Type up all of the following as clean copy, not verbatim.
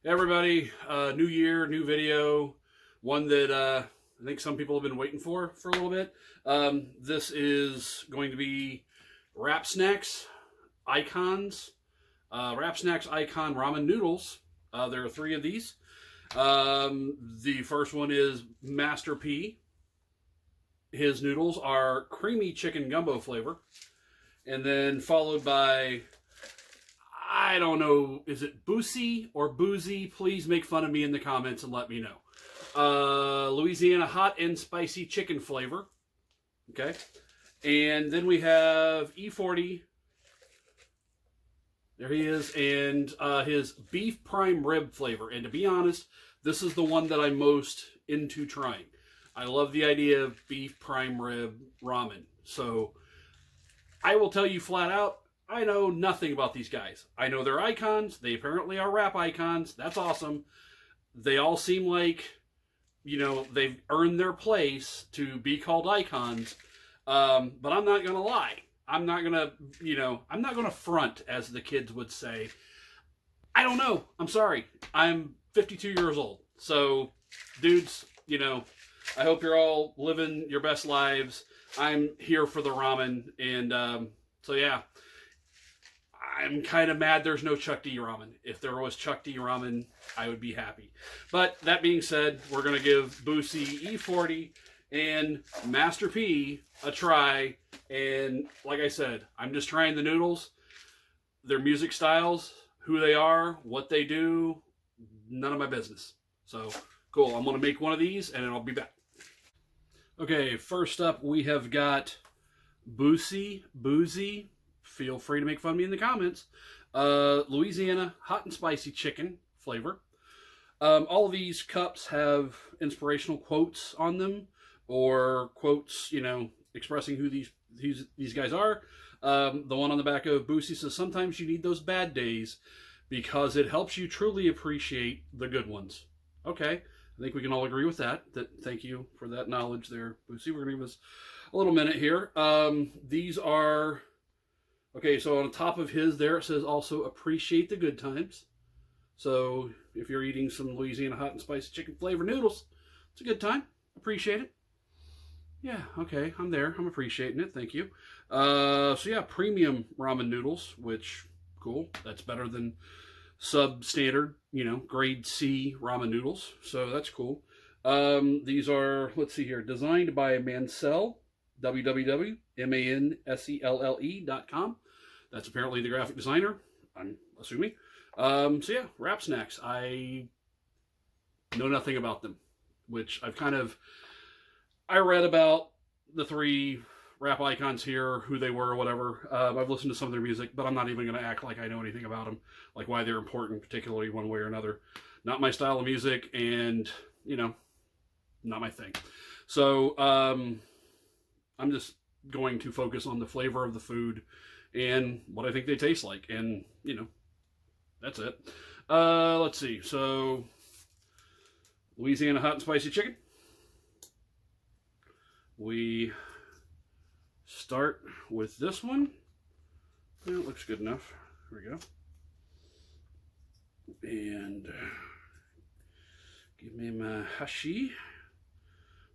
Hey everybody, new year, new video, one that I think some people have been waiting for a little bit. This is going to be Rap Snacks Icons, Rap Snacks Icon Ramen Noodles. There are three of these. The first one is Master P. His noodles are creamy chicken gumbo flavor, and then followed by, I don't know, is it Boosie or Boozy? Please make fun of me in the comments and let me know. Louisiana hot and spicy chicken flavor. Okay. And then we have E40. There he is. And his beef prime rib flavor. And to be honest, this is the one that I'm most into trying. I love the idea of beef prime rib ramen. So I will tell you flat out, I know nothing about these guys. I know they're icons. They apparently are rap icons. That's awesome. They all seem like, they've earned their place to be called icons. But I'm not going to lie. I'm not going to front, as the kids would say. I don't know. I'm sorry. I'm 52 years old. So, dudes, I hope you're all living your best lives. I'm here for the ramen. And so, yeah. I'm kind of mad there's no Chuck D ramen. If there was Chuck D ramen, I would be happy. But that being said, we're going to give Boosie, E40, and Master P a try. And like I said, I'm just trying the noodles, their music styles, who they are, what they do, none of my business. So, cool. I'm going to make one of these, and then I'll be back. Okay, first up, we have got Boozy. Feel free to make fun of me in the comments. Louisiana hot and spicy chicken flavor. All of these cups have inspirational quotes on them, or quotes, expressing who these guys are. The one on the back of Boosie says, "Sometimes you need those bad days because it helps you truly appreciate the good ones." Okay, I think we can all agree with that. Thank you for that knowledge there, Boosie. We're going to give us a little minute here. These are... Okay, so on the top of his there, it says also appreciate the good times. So if you're eating some Louisiana hot and spicy chicken flavor noodles, it's a good time. Appreciate it. Yeah, okay, I'm there. I'm appreciating it. Thank you. So yeah, premium ramen noodles, which, cool. That's better than substandard, grade C ramen noodles. So that's cool. These are, let's see here, designed by Mansell. www.manselle.com. That's apparently the graphic designer, I'm assuming. So yeah, Rap Snacks. I know nothing about them, which I read about the three rap icons here, who they were, whatever. I've listened to some of their music, but I'm not even going to act like I know anything about them, like why they're important, particularly one way or another. Not my style of music, and, not my thing. So, I'm just going to focus on the flavor of the food and what I think they taste like. And, that's it. Let's see. So, Louisiana hot and spicy chicken. We start with this one. Well, it looks good enough. Here we go. And give me my hashi.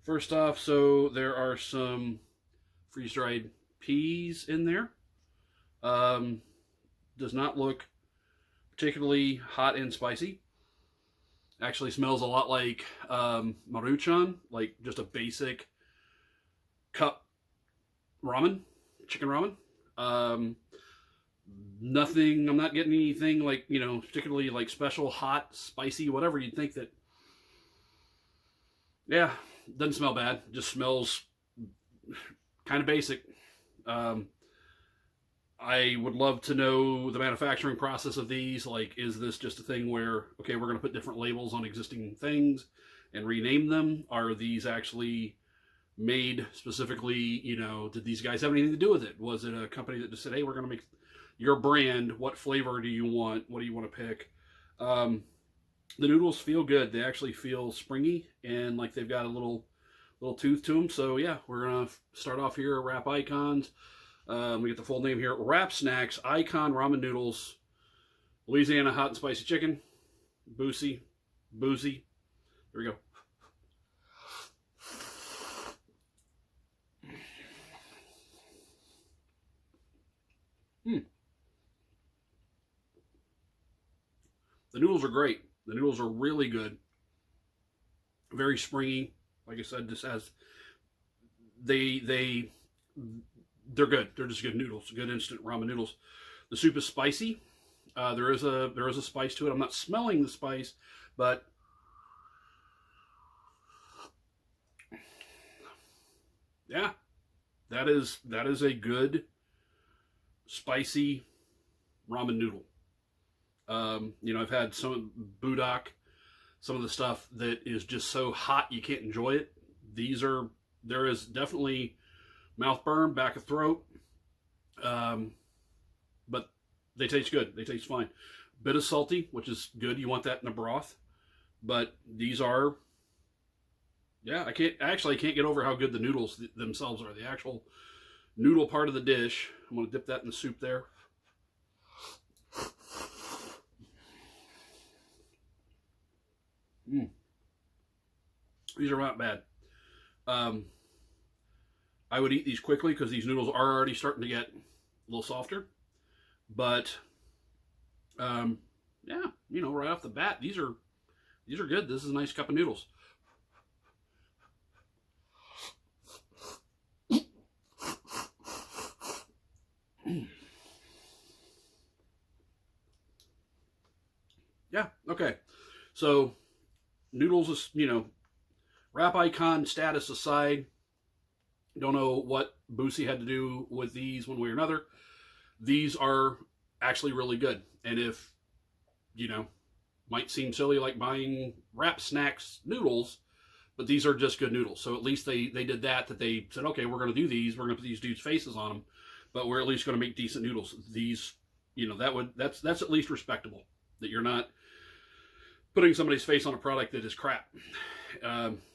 First off, so there are some freeze-dried peas in there. Does not look particularly hot and spicy. Actually smells a lot like Maruchan, like just a basic cup ramen, chicken ramen. Nothing, I'm not getting anything like, particularly like special, hot, spicy, whatever. You'd think that, yeah, doesn't smell bad. Just smells kind of basic. I would love to know the manufacturing process of these. Like, is this just a thing where, okay, we're going to put different labels on existing things and rename them? Are these actually made specifically, did these guys have anything to do with it? Was it a company that just said, hey, we're going to make your brand. What flavor do you want? What do you want to pick? The noodles feel good. They actually feel springy and like they've got a little tooth to them. So yeah, we're going to start off here, Rap Icons. We get the full name here. Rap Snacks Icon Ramen Noodles, Louisiana hot and spicy chicken. Boosie. There we go. The noodles are great. The noodles are really good. Very springy. Like I said, just as they're good. They're just good noodles. Good instant ramen noodles. The soup is spicy. There is a spice to it. I'm not smelling the spice, but yeah, that is a good spicy ramen noodle. I've had some budak, some of the stuff that is just so hot you can't enjoy it. There is definitely mouth burn, back of throat, but they taste good. They taste fine. Bit of salty, which is good. You want that in a broth. But these are, yeah, I can't get over how good the noodles themselves are. The actual noodle part of the dish. I'm going to dip that in the soup there. These are not bad. I would eat these quickly because these noodles are already starting to get a little softer. But, yeah, right off the bat, these are good. This is a nice cup of noodles. Yeah, okay. So, noodles is, Rap Icon status aside, don't know what Boosie had to do with these one way or another. These are actually really good. And if, might seem silly like buying Rap Snacks noodles, but these are just good noodles. So at least they did that they said, okay, we're going to do these. We're going to put these dudes' faces on them, but we're at least going to make decent noodles. These, that's at least respectable, that you're not putting somebody's face on a product that is crap.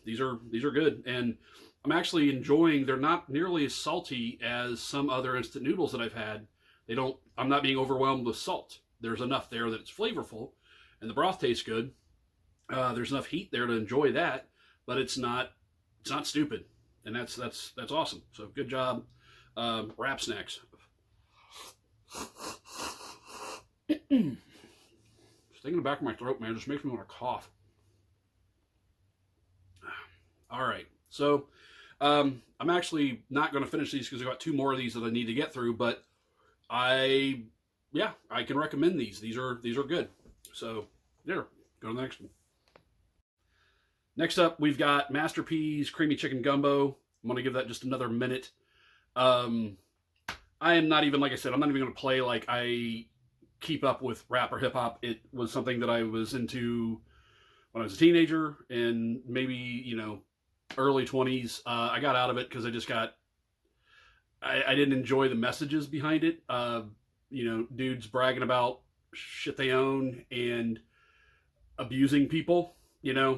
These are good, and I'm actually enjoying. They're not nearly as salty as some other instant noodles that I've had. I'm not being overwhelmed with salt. There's enough there that it's flavorful, and the broth tastes good. There's enough heat there to enjoy that, but it's not stupid, and that's awesome. So good job, Rap Snacks. Sticking in the back of my throat, man, just makes me want to cough. All right, so I'm actually not going to finish these because I've got two more of these that I need to get through, but I can recommend these. These are good. So there, go to the next one. Next up, we've got Master P's Creamy Chicken Gumbo. I'm going to give that just another minute. I am not even, like I said, I'm not even going to play like I keep up with rap or hip hop. It was something that I was into when I was a teenager and maybe, early 20s. I got out of it because I didn't enjoy the messages behind it. Dudes bragging about shit they own and abusing people,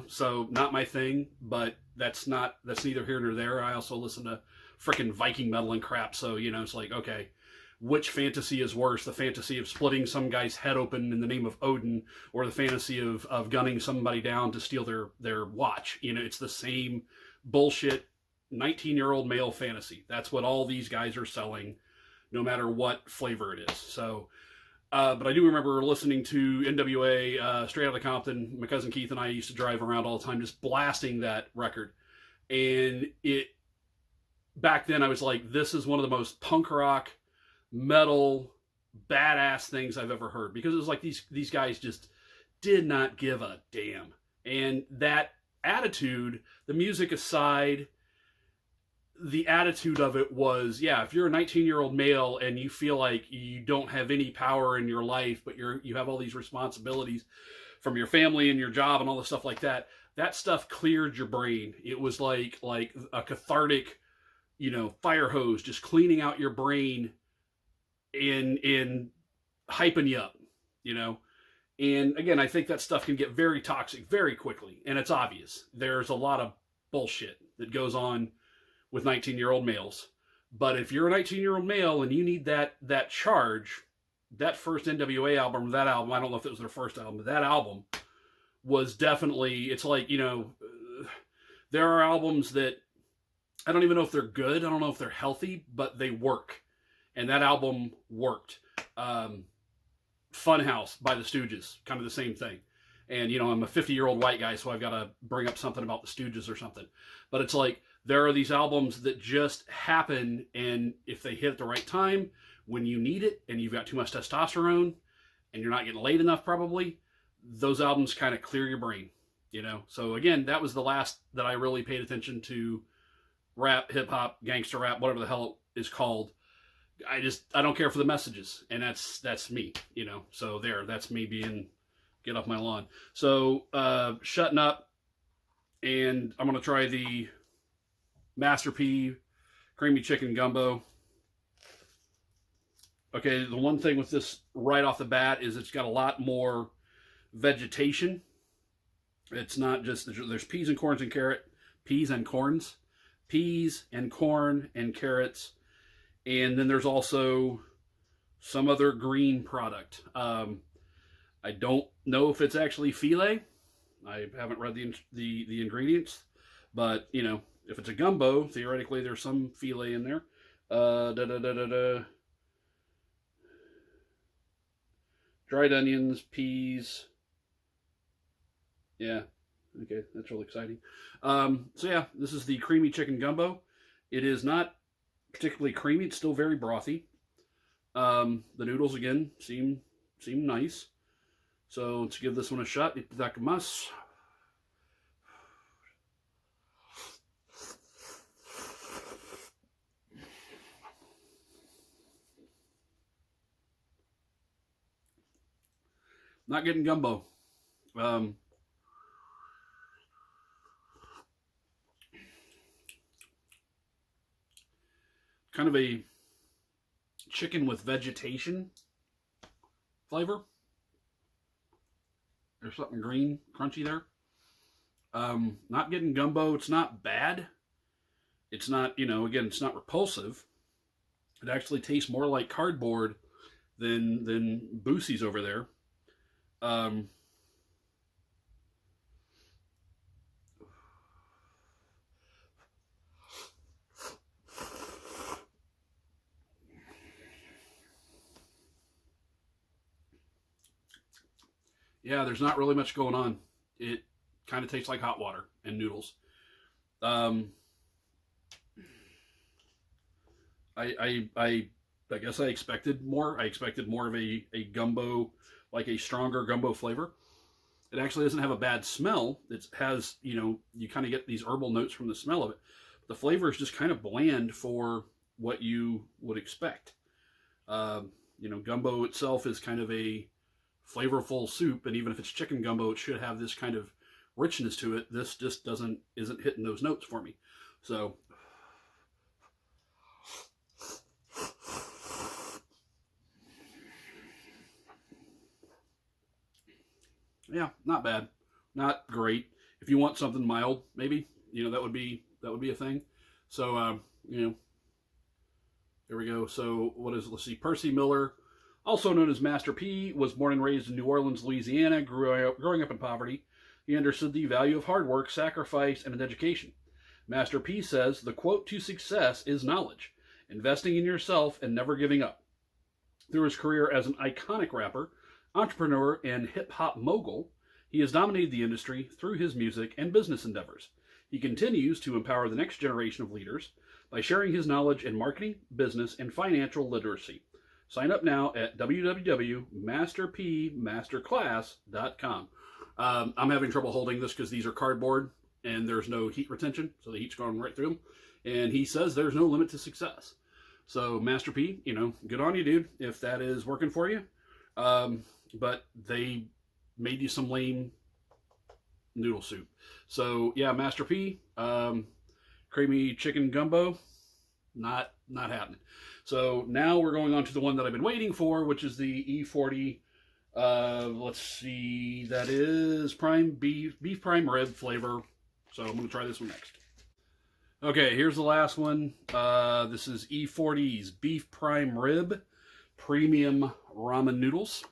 so not my thing, but that's neither here nor there. I also listen to freaking Viking metal and crap. So, it's like, okay, which fantasy is worse? The fantasy of splitting some guy's head open in the name of Odin, or the fantasy of gunning somebody down to steal their watch? It's the same bullshit 19-year-old male fantasy. That's what all these guys are selling, no matter what flavor it is. So, but I do remember listening to NWA, Straight Outta Compton. My cousin Keith and I used to drive around all the time just blasting that record. And back then I was like, this is one of the most punk rock, metal, badass things I've ever heard. Because it was like these guys just did not give a damn. And that attitude, the music aside, the attitude of it was, yeah, if you're a 19-year-old male and you feel like you don't have any power in your life, but you have all these responsibilities from your family and your job and all the stuff like that, that stuff cleared your brain. It was like a cathartic, fire hose, just cleaning out your brain in hyping you up, And again, I think that stuff can get very toxic very quickly, and it's obvious. There's a lot of bullshit that goes on with 19-year-old males. But if you're a 19-year-old male and you need that charge, that first NWA album, I don't know if it was their first album, but that album was definitely, it's like, you know, there are albums that I don't even know if they're good. I don't know if they're healthy, but they work. And that album worked. Funhouse by the Stooges, kind of the same thing. And, you know, I'm a 50-year-old white guy, so I've got to bring up something about the Stooges or something. But it's like, there are these albums that just happen, and if they hit at the right time, when you need it, and you've got too much testosterone, and you're not getting laid enough probably, those albums kind of clear your brain, you know? So again, that was the last that I really paid attention to rap, hip-hop, gangster rap, whatever the hell it is called. I don't care for the messages, and that's me, you know? So that's me being, get off my lawn. So, shutting up, and I'm going to try the Master P Creamy Chicken Gumbo. Okay, the one thing with this right off the bat is it's got a lot more vegetation. It's not just, there's peas and corn and carrots, and then there's also some other green product. I don't know if it's actually filet. I haven't read the ingredients, but you know, if it's a gumbo, theoretically there's some filet in there. Dried onions, peas. Yeah, okay, that's really exciting. So yeah, this is the creamy chicken gumbo. It is not particularly creamy. It's still very brothy. The noodles again seem nice. So let's give this one a shot. Itadakimasu. Not getting gumbo. Kind of a chicken with vegetation flavor. There's something green, crunchy there. Not getting gumbo. It's not bad. It's not, you know, again, it's not repulsive. It actually tastes more like cardboard than Boosie's over there. Yeah, there's not really much going on. It kind of tastes like hot water and noodles. I guess I expected more. I expected more of a gumbo, like a stronger gumbo flavor. It actually doesn't have a bad smell. It has, you know, you kind of get these herbal notes from the smell of it. The flavor is just kind of bland for what you would expect. You know, gumbo itself is kind of a flavorful soup, and even if it's chicken gumbo, it should have this kind of richness to it. This just isn't hitting those notes for me. So yeah, not bad, not great. If you want something mild, maybe, you know, that would be a thing. So you know, there we go. So let's see, Percy Miller, also known as Master P, was born and raised in New Orleans, Louisiana. Growing up in poverty, he understood the value of hard work, sacrifice, and an education. Master P says the quote to success is knowledge, investing in yourself, and never giving up. Through his career as an iconic rapper, entrepreneur, and hip-hop mogul, he has dominated the industry through his music and business endeavors. He continues to empower the next generation of leaders by sharing his knowledge in marketing, business, and financial literacy. Sign up now at www.masterpmasterclass.com. I'm having trouble holding this because these are cardboard and there's no heat retention, so the heat's going right through them. And he says there's no limit to success. So Master P, you know, good on you, dude, if that is working for you. But they made you some lame noodle soup. So yeah, Master P, creamy chicken gumbo, not happening. So now we're going on to the one that I've been waiting for, which is the E40. Let's see, that is beef prime rib flavor. So I'm going to try this one next. Okay, here's the last one. This is E40's beef prime rib premium ramen noodles.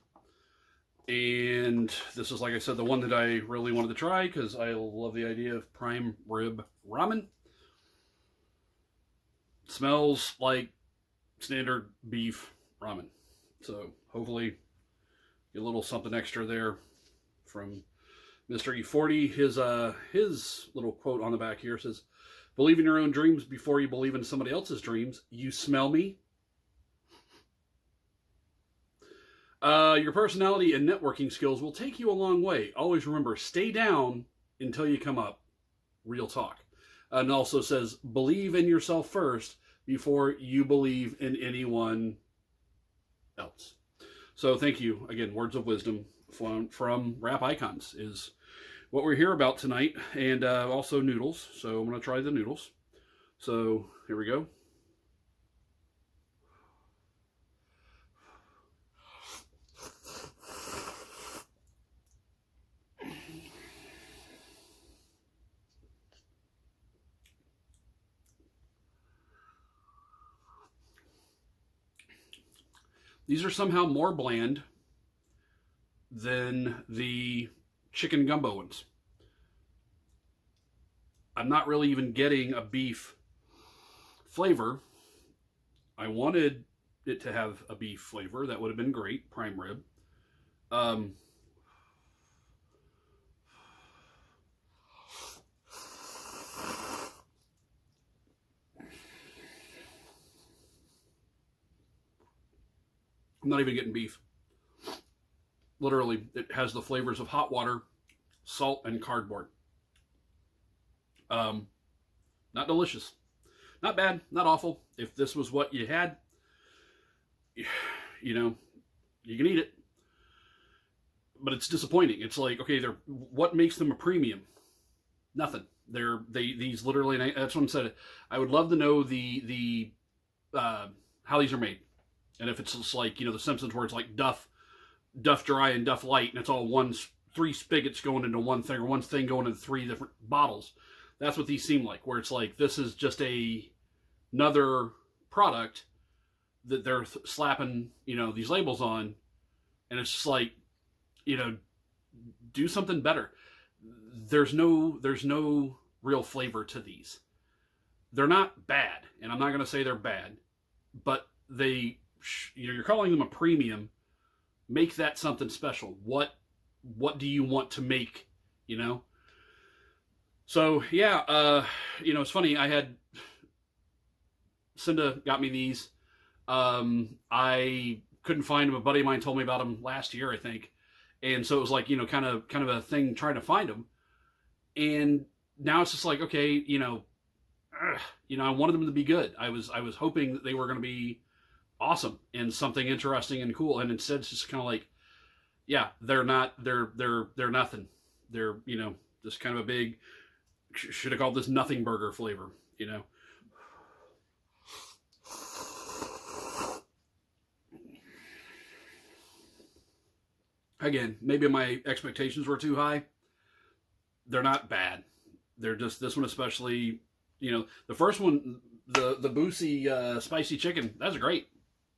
And this is, like I said, the one that I really wanted to try because I love the idea of prime rib ramen. Smells like standard beef ramen. So hopefully get a little something extra there from Mr. E40. His little quote on the back here says, "Believe in your own dreams before you believe in somebody else's dreams. You smell me?" Your personality and networking skills will take you a long way. Always remember, stay down until you come up. Real talk. And also says, believe in yourself first before you believe in anyone else. So thank you. Again, words of wisdom from Rap Icons is what we're here about tonight. And also noodles. So I'm going to try the noodles. So here we go. These are somehow more bland than the chicken gumbo ones. I'm not really even getting a beef flavor. I wanted it to have a beef flavor. That would have been great. Prime rib. I'm not even getting beef. Literally, it has the flavors of hot water, salt, and cardboard. Not delicious. Not bad, not awful. If this was what you had, you know, you can eat it. But it's disappointing. It's like, okay, what makes them a premium? Nothing. These literally, and that's what I said. I would love to know how these are made. And if it's just like, The Simpsons where it's like Duff Dry and Duff Light, and it's all three spigots going into one thing, or one thing going into three different bottles. That's what these seem like, where it's like, this is just another product that they're slapping, these labels on. And it's just like, do something better. There's no real flavor to these. They're not bad, and I'm not going to say they're bad, but you're calling them a premium. Make that something special. What do you want to make, So, yeah, it's funny. I had Cinda got me these. I couldn't find them. A buddy of mine told me about them last year, I think. And so it was like, kind of a thing trying to find them. And now it's just like, okay, I wanted them to be good. I was hoping that they were going to be awesome and something interesting and cool. And instead it's just kind of like, yeah, they're nothing. They're, just kind of a big, should have called this nothing burger flavor, Again, maybe my expectations were too high. They're not bad. They're just, this one especially, the first one, the Boosie spicy chicken, that's great.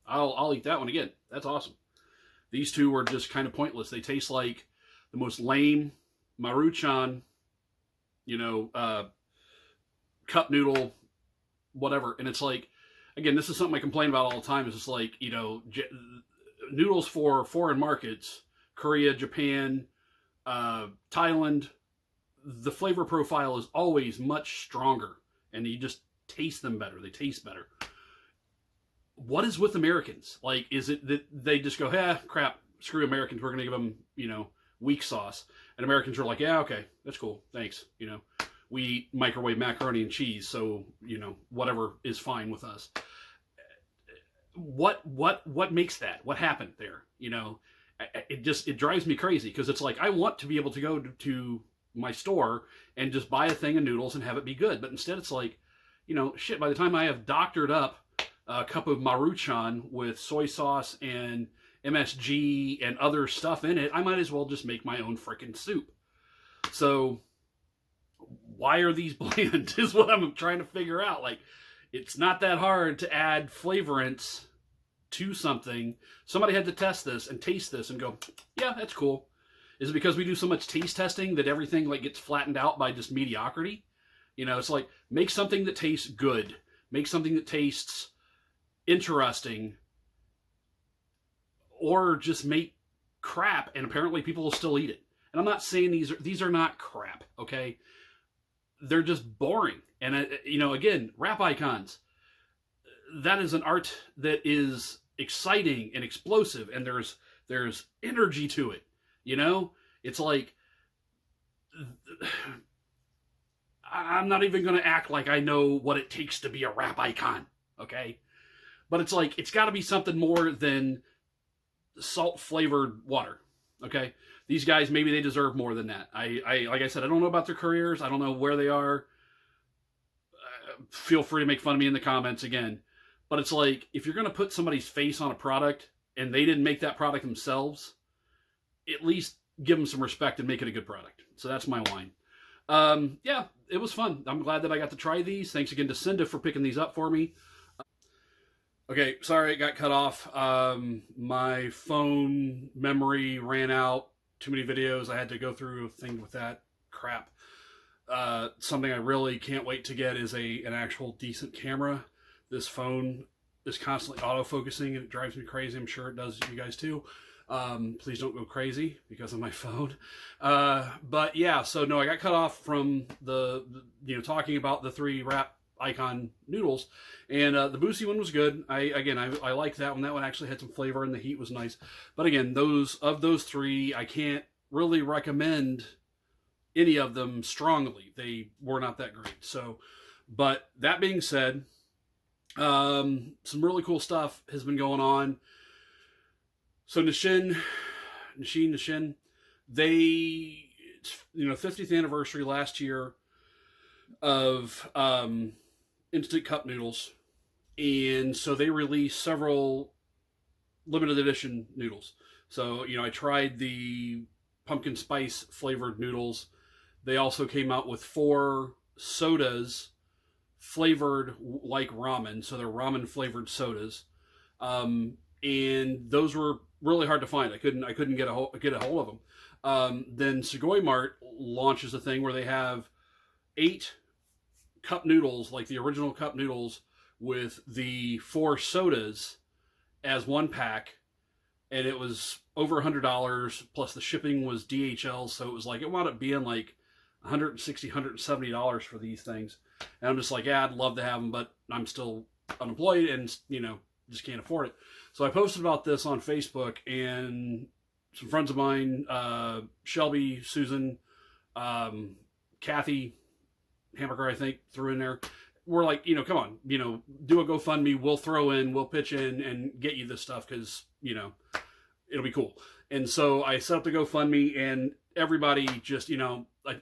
I'll eat that one again. That's awesome. These two were just kind of pointless. They taste like the most lame Maruchan, cup noodle, whatever. And it's like, again, this is something I complain about all the time. It's just like, noodles for foreign markets, Korea, Japan, Thailand, the flavor profile is always much stronger, and you just taste them better. They taste better. What is with Americans? Like, is it that they just go, crap, screw Americans, we're going to give them, weak sauce. And Americans are like, yeah, okay, that's cool, thanks. We eat microwave macaroni and cheese, so, whatever is fine with us. What makes that? What happened there? It drives me crazy, because it's like, I want to be able to go to my store and just buy a thing of noodles and have it be good. But instead it's like, shit, by the time I have doctored up a cup of Maruchan with soy sauce and MSG and other stuff in it, I might as well just make my own frickin' soup. So why are these bland is what I'm trying to figure out. Like, it's not that hard to add flavorants to something, somebody had to test this and taste this and go, yeah, that's cool. Is it because we do so much taste testing that everything like gets flattened out by just mediocrity? You know, it's like, make something that tastes good. Make something that tastes interesting. Or just make crap, and apparently people will still eat it. And I'm not saying these are not crap, okay? They're just boring. And, you know, again, rap icons. That is an art that is exciting and explosive, and there's energy to it. You know, it's like, I'm not even going to act like I know what it takes to be a rap icon, okay? But it's like, it's got to be something more than salt-flavored water, okay? These guys, maybe they deserve more than that. I like I said, I don't know about their careers. I don't know where they are. Feel free to make fun of me in the comments again. But it's like, if you're going to put somebody's face on a product, and they didn't make that product themselves, at least give them some respect and make it a good product. So that's my wine. Yeah, it was fun. I'm glad that I got to try these. Thanks again to Cinda for picking these up for me. Okay, sorry it got cut off. My phone memory ran out. Too many videos. I had to go through a thing with that crap. Something I really can't wait to get is an actual decent camera. This phone is constantly autofocusing and it drives me crazy. I'm sure it does you guys too. Please don't go crazy because of my phone. But yeah, so no, I got cut off from the talking about the 3 rap icon noodles, and the Boosie one was good. I liked that one. That one actually had some flavor and the heat was nice. But again, those 3, I can't really recommend any of them strongly. They were not that great. So, but that being said, some really cool stuff has been going on. So Nishin, they, 50th anniversary last year of instant cup noodles, and so they released several limited edition noodles. So I tried the pumpkin spice flavored noodles. They also came out with 4 sodas flavored like ramen, so they're ramen flavored sodas, and those were really hard to find. I couldn't get a hold of them. Then Sugoi Mart launches a thing where they have 8 cup noodles, like the original cup noodles, with the 4 sodas as one pack, and it was over $100 plus the shipping was DHL, so it was like, it wound up being like $160, $170 for these things. And I'm just like, yeah, I'd love to have them, but I'm still unemployed and just can't afford it. So I posted about this on Facebook, and some friends of mine, Shelby, Susan, Kathy Hamburger, I think, threw in there. We're like, come on, do a GoFundMe. We'll pitch in and get you this stuff because, it'll be cool. And so I set up the GoFundMe, and everybody just,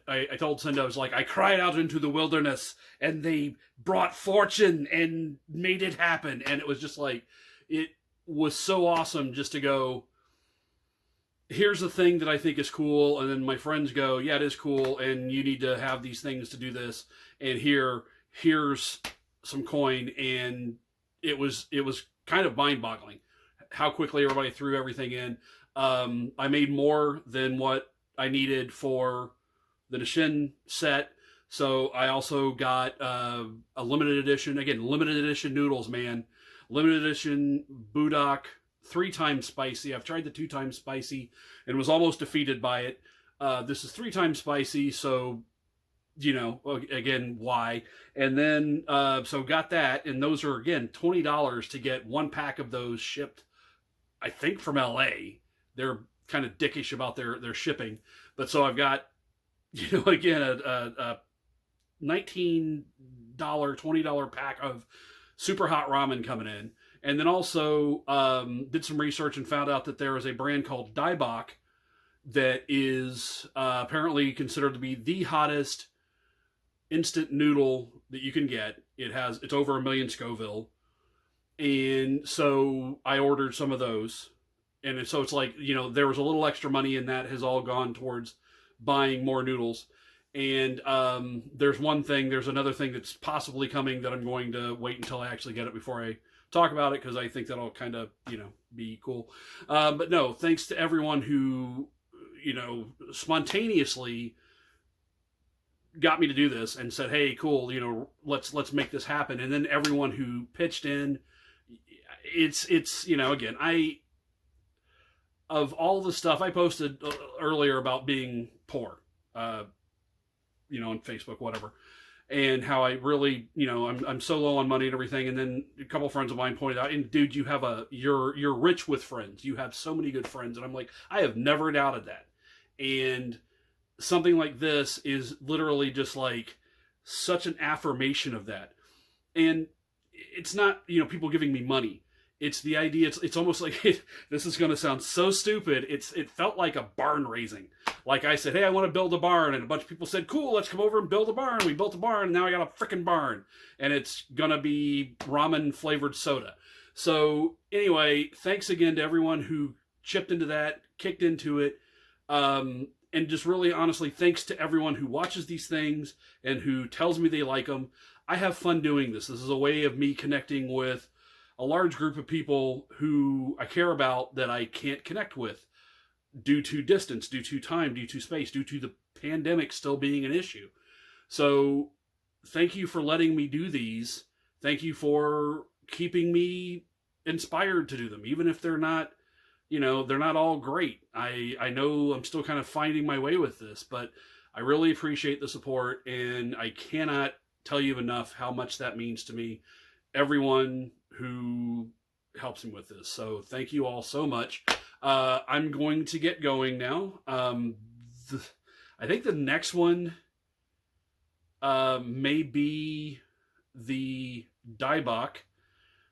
I told Cinda, I was like, I cried out into the wilderness, and they brought fortune and made it happen. And it was just like, it was so awesome just to go, here's the thing that I think is cool, and then my friends go, yeah, it is cool, and you need to have these things to do this, and here's some coin. And it was kind of mind-boggling how quickly everybody threw everything in. I made more than what I needed for the Nishin set, so I also got a limited edition, again, limited edition noodles, man. Limited edition Budak 3 times spicy. I've tried the 2 times spicy and was almost defeated by it. This is 3 times spicy, so, again, why? And then, so got that, and those are, again, $20 to get 1 pack of those shipped, I think, from LA. They're kind of dickish about their shipping. But so I've got, again, a $19, $20 pack of super hot ramen coming in. And then also did some research and found out that there is a brand called Daibak that is apparently considered to be the hottest instant noodle that you can get. It's over 1 million Scoville. And so I ordered some of those. And so it's like, there was a little extra money, and that has all gone towards buying more noodles. And there's another thing that's possibly coming that I'm going to wait until I actually get it before I talk about it because I think that'll kind of, be cool. But no, thanks to everyone who, spontaneously got me to do this and said, hey, cool, let's make this happen. And then everyone who pitched in, it's again, of all the stuff I posted earlier about being poor, on Facebook, whatever, and how I really, I'm so low on money and everything. And then a couple of friends of mine pointed out, and dude, you're rich with friends. You have so many good friends. And I'm like, I have never doubted that. And something like this is literally just like such an affirmation of that. And it's not, people giving me money. It's the idea. It's almost like this is going to sound so stupid. It felt like a barn raising. Like I said, hey, I want to build a barn, and a bunch of people said, cool, let's come over and build a barn. We built a barn, and now I got a freaking barn, and it's gonna be ramen flavored soda. So anyway, thanks again to everyone who chipped into that, kicked into it, and just really honestly, thanks to everyone who watches these things and who tells me they like them. I have fun doing this. This is a way of me connecting with a large group of people who I care about that I can't connect with due to distance, due to time, due to space, due to the pandemic still being an issue. So thank you for letting me do these. Thank you for keeping me inspired to do them, even if they're not, they're not all great. I know I'm still kind of finding my way with this, but I really appreciate the support, and I cannot tell you enough how much that means to me. Everyone who helps me with this. So thank you all so much. I'm going to get going now. I think the next one may be the Diebach,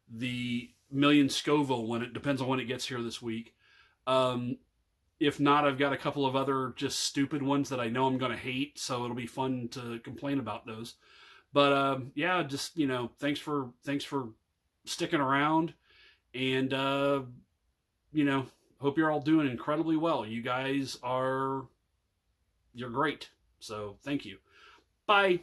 the Million Scoville one. It depends on when it gets here this week. If not, I've got a couple of other just stupid ones that I know I'm going to hate, so it'll be fun to complain about those. But yeah, just thanks for sticking around, and hope you're all doing incredibly well. You guys you're great. So thank you. Bye.